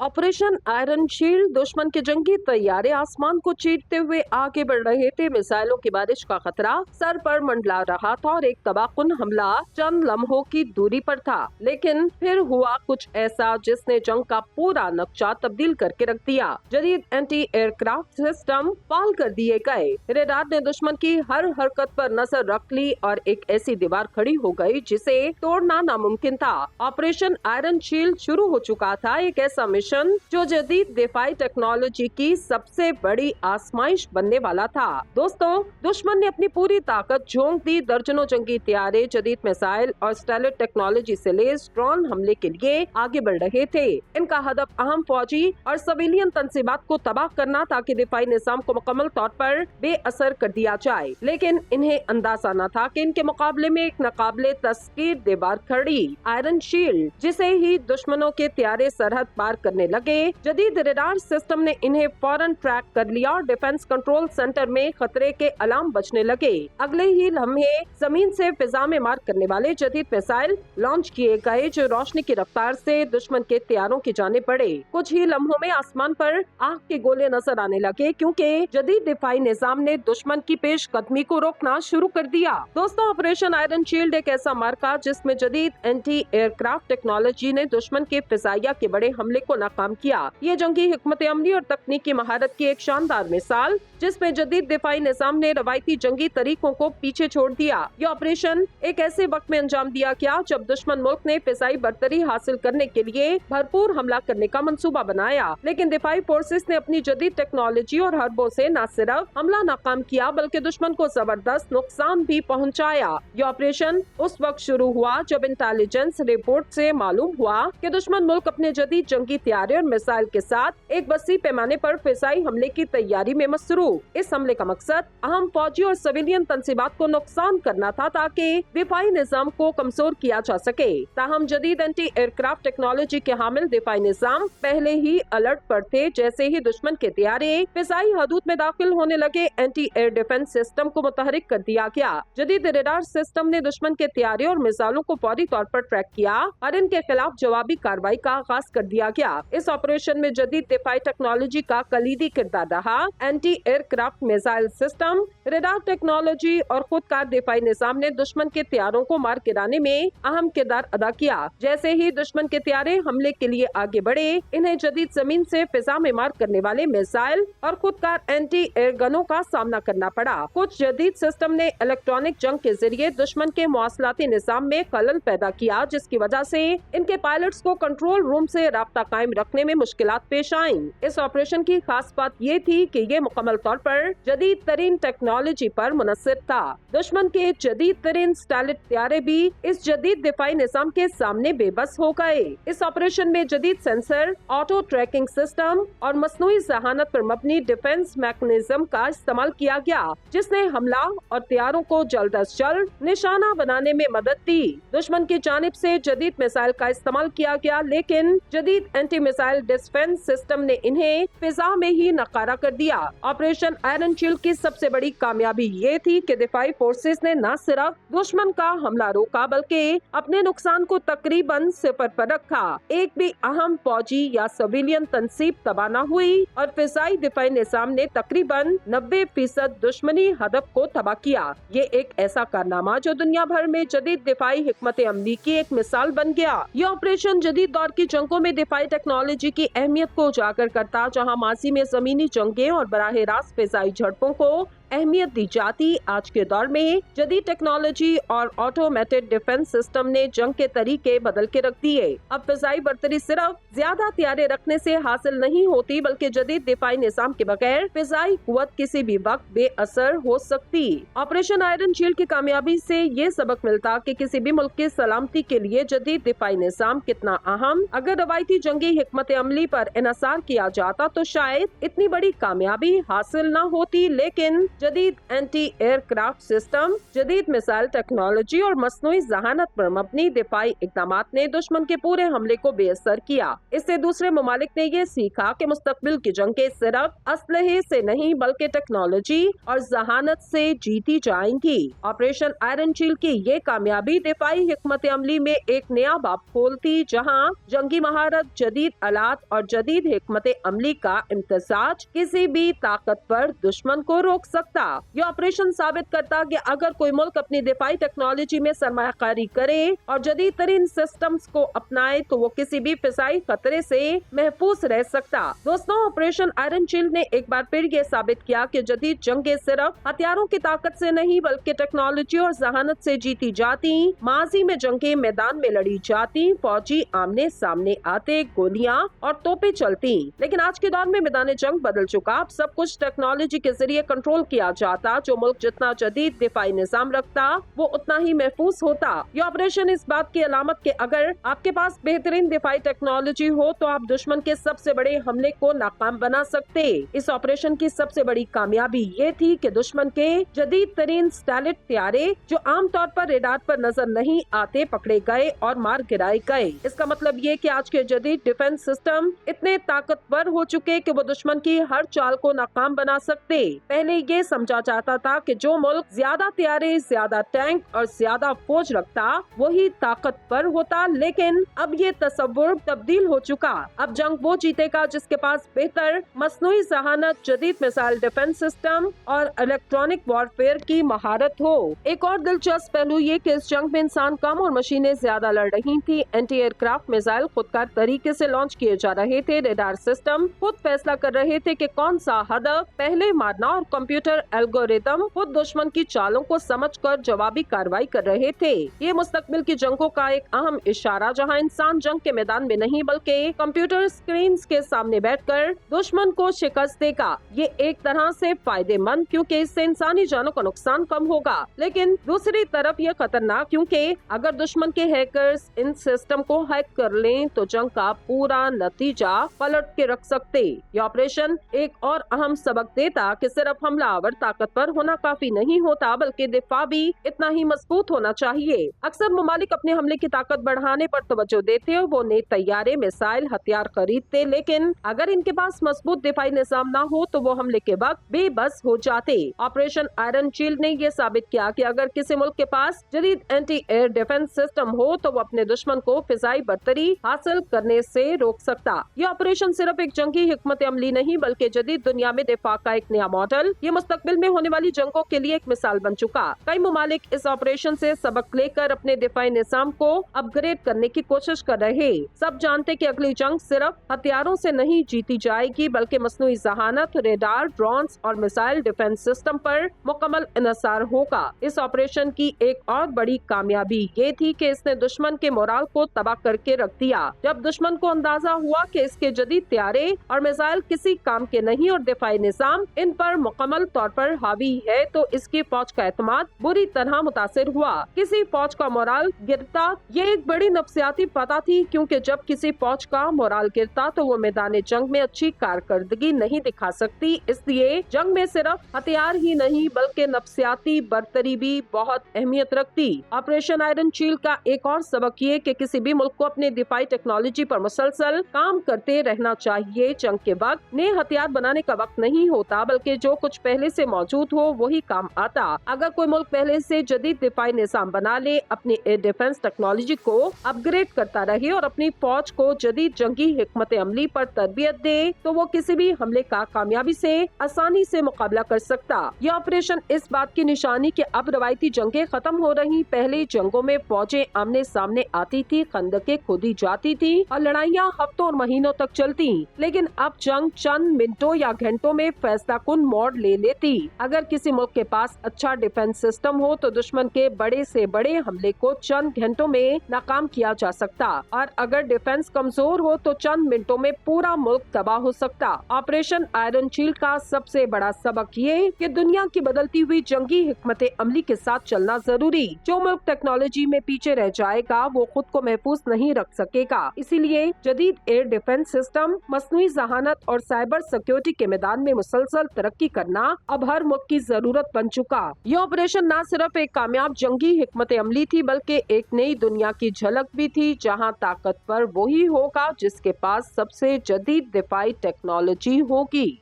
Operation iron shield दुश्मन के जंगी तैयारे आसमान को चीरते हुए आगे बढ़ रहे थे। मिसाइलों की बारिश का खतरा सर पर मंडला रहा था और एक तबाहकुन हमला चंद लम्हों की दूरी पर था। लेकिन फिर हुआ कुछ ऐसा जिसने जंग का पूरा नक्शा तब्दील करके रख दिया। जदीद एंटी एयरक्राफ्ट सिस्टम फाल कर दिए गए। रेडार ने दुश्मन की हर हरकत पर नजर रख ली और एक ऐसी दीवार खड़ी हो गई जिसे तोड़ना नामुमकिन था। ऑपरेशन आयरन शील्ड शुरू हो चुका था, एक ऐसा मिशन जो जदीद दिफाई टेक्नोलॉजी की सबसे बड़ी आजमाइश बनने वाला था। दोस्तों, दुश्मन ने अपनी पूरी ताकत झोंक दी। दर्जनों जंगी तैयारे जदीद मिसाइल और स्टेलर टेक्नोलॉजी से लैस ड्रोन हमले के लिए आगे बढ़ रहे थे। इनका हदफ अहम फौजी और सिविलियन तंसीबात को तबाह करना ताकि दिफाई निजाम को मुकम्मल तौर पर बेअसर कर दिया जाए। लेकिन इन्हें अंदाजा न था कि इनके मुकाबले में एक नाकाबिले तस्कीर दीवार खड़ी, आयरन शील्ड, जिसे ही दुश्मनों के तैयारे सरहद पार करने लगे। जदीद रडार सिस्टम ने इन्हें फौरन ट्रैक कर लिया और डिफेंस कंट्रोल सेंटर में खतरे के अलार्म बजने लगे। अगले ही लम्हे जमीन से फिजा में मार करने वाले जदीद मिसाइल लॉन्च किए गए जो रोशनी की रफ्तार से दुश्मन के तैयारों की जानिब बढ़े। कुछ ही लम्हों में आसमान पर आग के गोले नजर आने लगे क्योंकि जदीद दिफाई निजाम ने दुश्मन की पेश कदमी को रोकना शुरू कर दिया। दोस्तों, ऑपरेशन आयरन शील्ड एक ऐसा मार्का जिसमें जदीद एंटी एयरक्राफ्ट टेक्नोलॉजी ने दुश्मन के फिजाइया के बड़े हमले को नाकाम किया। ये जंगी हिकमत अमली और तकनीकी महारत की एक शानदार मिसाल जिसमें जदीद दिफाई निजाम ने रवायती जंगी तरीकों को पीछे छोड़ दिया। ये ऑपरेशन एक ऐसे वक्त में अंजाम दिया गया जब दुश्मन मुल्क ने फिजाई बर्तरी हासिल करने के लिए भरपूर हमला करने का मंसूबा बनाया। लेकिन दिफाई फोर्सेस ने अपनी जदीद टेक्नोलॉजी और हरबों से न सिर्फ हमला नाकाम किया बल्कि दुश्मन को जबरदस्त नुकसान भी पहुँचाया। ये ऑपरेशन उस वक्त शुरू हुआ जब इंटेलिजेंस रिपोर्ट से मालूम हुआ कि दुश्मन मुल्क अपने जदीद जंगी तैयारे और मिसाइल के साथ एक वसी पैमाने पर फिजाई हमले की तैयारी में मसरूफ। इस हमले का मकसद अहम फौजी और सिविलियन तंसीबात को नुकसान करना था ताकि दिफाई निजाम को कमजोर किया जा सके। ताहम जदीद एंटी एयरक्राफ्ट टेक्नोलॉजी के हामिल दिफाई निजाम पहले ही अलर्ट पर थे। जैसे ही दुश्मन के तैयारे फिजाई हदूद में दाखिल होने लगे, एंटी एयर डिफेंस सिस्टम को मुतहरिक कर दिया गया। जदीद रडार सिस्टम ने दुश्मन के तैयारे और मिसाइलों को फौरी तौर पर ट्रैक किया और इनके खिलाफ जवाबी कार्रवाई का आगाज कर दिया गया। इस ऑपरेशन में जदीद दिफाई टेक्नोलॉजी का कलीदी किरदार रहा। Anti aircraft missile system, radar technology और खुदकार दिफाई निजाम ने दुश्मन के तैयारों को मार गिराने में अहम किरदार अदा किया। जैसे ही दुश्मन के तैयारे हमले के लिए आगे बढ़े, इन्हें जदीद जमीन से फिजा में मार करने वाले मिसाइल और खुदकार एंटी एयर गनों का सामना करना पड़ा। कुछ जदीद सिस्टम ने इलेक्ट्रॉनिक जंग के जरिए दुश्मन के मवासलाती निजाम में खलल पैदा किया जिसकी वजह से इनके पायलट्स को कंट्रोल रूम से राब्ता कायम रखने में मुश्किलात पेश आईं। इस ऑपरेशन की खास बात ये थी कि ये मुकम्मल तौर पर जदीद तरीन टेक्नोलॉजी पर मुनस्सिर था। दुश्मन के जदीद तरीन स्टाइलिट तैयारे भी इस जदीद दिफाई निजाम के सामने बेबस हो गए। इस ऑपरेशन में जदीद सेंसर, ऑटो ट्रैकिंग सिस्टम और मसनूई जहानत पर मबनी डिफेंस मैकेनिज्म का इस्तेमाल किया गया जिसने हमला और तैयारों को जल्द अज जल्द निशाना बनाने में मदद दी। दुश्मन की जानिब से जदीद मिसाइल का इस्तेमाल किया गया लेकिन जदीद एंटी मिसाइल डिफेंस सिस्टम ने इन्हें फिजा में ही नकारा कर दिया। ऑपरेशन आयरन शील्ड की सबसे बड़ी कामयाबी ये थी कि दिफाई फोर्सेस ने न सिर्फ दुश्मन का हमला रोका बल्कि अपने नुकसान को तकरीबन सिफर पर रखा। एक भी अहम फौजी या सिविलियन तंसीब तबाह न हुई और फिजाई दिफाई निजाम ने तकरीबन 90% दुश्मनी हदफ को तबाह किया। ये एक ऐसा कारनामा जो दुनिया भर में जदीद दिफाई हिकमत अमली की एक मिसाल बन गया। ये ऑपरेशन जदीद दौर की जंगों में दिफाई टेक्नोलॉजी की अहमियत को उजागर करता, जहां माजी में जमीनी जंगें और बराह रास्त फिजाई झड़पों को अहमियत दी जाती। आज के दौर में जदीद टेक्नोलॉजी और ऑटोमेटेड डिफेंस सिस्टम ने जंग के तरीके बदल के रख दिए। अब फिजाई बर्तरी सिर्फ ज्यादा तैयारे रखने से हासिल नहीं होती बल्कि जदीद दिफाई निजाम के बगैर फिजाई कुव्वत किसी भी वक्त बेअसर हो सकती। ऑपरेशन आयरन शील्ड की कामयाबी से ये सबक मिलता कि किसी भी मुल्क की सलामती के लिए जदीद दिफाई निजाम कितना अहम। अगर रवायती जंगी हिकमत अमली पर इन्हसार किया जाता तो शायद इतनी बड़ी कामयाबी हासिल न होती। लेकिन जदीद एंटी एयरक्राफ्ट सिस्टम, जदीद मिसाइल टेक्नोलॉजी और मसनूई जहानत पर मबनी दिफाई इक़दामात ने दुश्मन के पूरे हमले को बेअसर किया। इससे दूसरे ममालिक ने ये सीखा कि मुस्तकबिल की जंगें सिर्फ असलहे से नहीं बल्कि टेक्नोलॉजी और जहानत से जीती जाएंगी। ऑपरेशन आयरन शील्ड की ये कामयाबी दिफाई हिकमत अमली में एक नया बाब खोलती, जहां जंगी महारत, जदीद आलात और जदीद हिकमत अमली का इम्तजाज किसी भी ताकतवर दुश्मन को रोक सकता। ये ऑपरेशन साबित करता कि अगर कोई मुल्क अपनी दिफाई टेक्नोलॉजी में सरमायाकारी करे और जदीद तरीन सिस्टम्स को अपनाए तो वो किसी भी फिजाई खतरे से महफूज रह सकता। दोस्तों, ऑपरेशन आयरन शील्ड ने एक बार फिर ये साबित किया कि जदीद जंगें सिर्फ हथियारों की ताकत से नहीं बल्कि टेक्नोलॉजी और जहानत से जीती जाती। माजी में जंगें मैदान में लड़ी जाती, फौजी आमने सामने आते, गोलियां और तोपें चलती, लेकिन आज के दौर में मैदान जंग बदल चुका। अब सब कुछ टेक्नोलॉजी के जरिए कंट्रोल किया जाता। जो मुल्क जितना जदीद दिफाई निजाम रखता वो उतना ही महफूज होता। ये ऑपरेशन इस बात की अलामत के अगर आपके पास बेहतरीन दिफाई टेक्नोलॉजी हो तो आप दुश्मन के सबसे बड़े हमले को नाकाम बना सकते। इस ऑपरेशन की सबसे बड़ी कामयाबी ये थी कि दुश्मन के जदीद तरीन स्टाइलिश हथियारे जो आमतौर पर रेडार पर नजर नहीं आते पकड़े गए और मार गिराए गए। इसका मतलब ये कि आज के जदीद डिफेंस सिस्टम इतने ताकतवर हो चुके कि वो दुश्मन की हर चाल को नाकाम बना सकते। पहले ये समझा जाता था कि जो मुल्क ज्यादा हथियारे, ज्यादा टैंक और ज्यादा फौज रखता वही ताकतवर होता, लेकिन अब ये तस्वुर तब्दील हो चुका। अब जंग वो जीतेगा जिसके पास बेहतर मसनूई जहानत, जदीद मिसाइल डिफेंस सिस्टम और इलेक्ट्रॉनिक वॉरफेयर की महारत हो। एक और दिलचस्प पहलू ये कि इस जंग में इंसान कम और मशीनें ज्यादा लड़ रही थी। एंटी एयरक्राफ्ट मिसाइल खुदकार तरीके से लॉन्च किए जा रहे थे। रेडार सिस्टम खुद फैसला कर रहे थे कि कौन सा हदफ पहले मारना और कंप्यूटर एल्गोरिदम खुद दुश्मन की चालों को समझकर जवाबी कार्रवाई कर रहे थे। ये मुस्तकबिल की जंगों का एक अहम इशारा, जहां इंसान जंग के मैदान में नहीं बल्कि कंप्यूटर स्क्रीन के सामने बैठकर दुश्मन को शिकस्त देगा। ये एक तरह से फायदेमंद क्योंकि इससे इंसानी जानों का नुकसान कम होगा, लेकिन दूसरी तरफ ये खतरनाक क्योंकि अगर दुश्मन के हैकर्स इन सिस्टम को हैक कर लें तो जंग का पूरा नतीजा पलट के रख सकते। ये ऑपरेशन एक और अहम सबक देता कि सिर्फ हमलावर ताकतवर होना काफी नहीं होता बल्कि दिफा भी इतना ही मजबूत होना चाहिए। अक्सर ममालिक अपने हमले की ताकत बढ़ाने पर तवज्जो देते और वो नए तैयारे, मिसाइल, हथियार खरीदते, लेकिन अगर इनके पास मजबूत दिफाई निजाम न हो तो वो हमले के वक्त बेबस हो जाते। ऑपरेशन आयरन शील्ड ने ये साबित किया कि अगर किसी मुल्क के पास जदीद एंटी एयर डिफेंस सिस्टम हो तो वो अपने दुश्मन को फिजाई बर्तरी हासिल करने से रोक सकता। ये ऑपरेशन सिर्फ एक जंगी हिकमत अमली नहीं बल्कि जदीद दुनिया में दिफा का एक नया मॉडल, ये मुस्तकबिल में होने वाली जंगों के लिए एक मिसाल बन चुका। कई ममालिक इस ऑपरेशन से सबक लेकर अपने दिफाई निजाम को अपग्रेड करने की कोशिश कर रहे। सब जानते कि अगली जंग सिर्फ हथियारों से नहीं जीती जाएगी बल्कि मसनूई जहानत, रेडार, ड्रोन्स और मिसाइल डिफेंस सिस्टम पर मुकम्मल इन्हिसार होगा। इस ऑपरेशन की एक और बड़ी कामयाबी ये थी कि इसने दुश्मन के मोराल को तबाह करके रख दिया। जब दुश्मन को अंदाजा हुआ कि इसके जदीद हथियारे और मिसाइल किसी काम के नहीं और दिफाई निजाम इन पर मुकम्मल तौर पर हावी है तो इसकी फौज का एतमाद बुरी तरह मुतासिर हुआ। किसी फौज का मोराल गिरता ये एक बड़ी नफ्सियाती पता थी क्योंकि जब किसी फौज का मोराल गिरता तो वो मैदान जंग में अच्छी कारकर्दगी नहीं दिखा सकती। इसलिए जंग में सिर्फ हथियार ही नहीं बल्कि नफ्सियाती बर्तरी भी बहुत अहमियत रखती। ऑपरेशन आयरन शील्ड का एक और सबक ये कि किसी भी मुल्क को अपने दिफाई टेक्नोलॉजी पर मुसलसल काम करते रहना चाहिए। जंग के वक्त नए हथियार बनाने का वक्त नहीं होता बल्कि जो कुछ पहले से मौजूद हो वही काम आता। अगर कोई मुल्क पहले से जदीद दिफाई निजाम बना ले, अपनी एयर डिफेंस टेक्नोलॉजी को अपग्रेड करता रहे और अपनी फौज को जदीद जंगी हिकमत अमली पर तरबियत दे तो वो किसी भी हमले का कामयाबी से आसानी से मुकाबला कर सकता। ये ऑपरेशन इस बात की निशानी कि अब रवायती जंगें खत्म हो रही। पहले जंगों में फौजें आमने सामने आती थी, खंदकें खोदी जाती थी और लड़ाइयाँ हफ्तों और महीनों तक चलती, लेकिन अब जंग चंद मिनटों या घंटों में फैसला कुन मोड़ ले लेती। अगर किसी मुल्क के पास अच्छा डिफेंस सिस्टम हो तो दुश्मन के बड़े से बड़े हमले को चंद घंटों में नाकाम किया जा सकता और अगर डिफेंस कमजोर हो तो चंद मिनटों में पूरा मुल्क तबाह हो सकता। ऑपरेशन आयरन शील्ड का सबसे बड़ा सबक ये कि दुनिया की बदलती हुई जंगी हिकमत अमली के साथ चलना जरूरी। जो मुल्क टेक्नोलॉजी में पीछे रह जाएगा वो खुद को महफूज नहीं रख सकेगा। इसीलिए जदीद एयर डिफेंस सिस्टम, मसनूई जहानत और साइबर सिक्योरिटी के मैदान में मुसलसल तरक्की करना अब हर मुल्क की जरूरत बन चुका। ये ऑपरेशन न सिर्फ एक कामयाब जंगी हिकमत अमली थी, बल्कि एक नई दुनिया की झलक भी थी, जहां ताकतवर वही होगा जिसके पास सबसे जदीद दिफाई टेक्नोलॉजी होगी।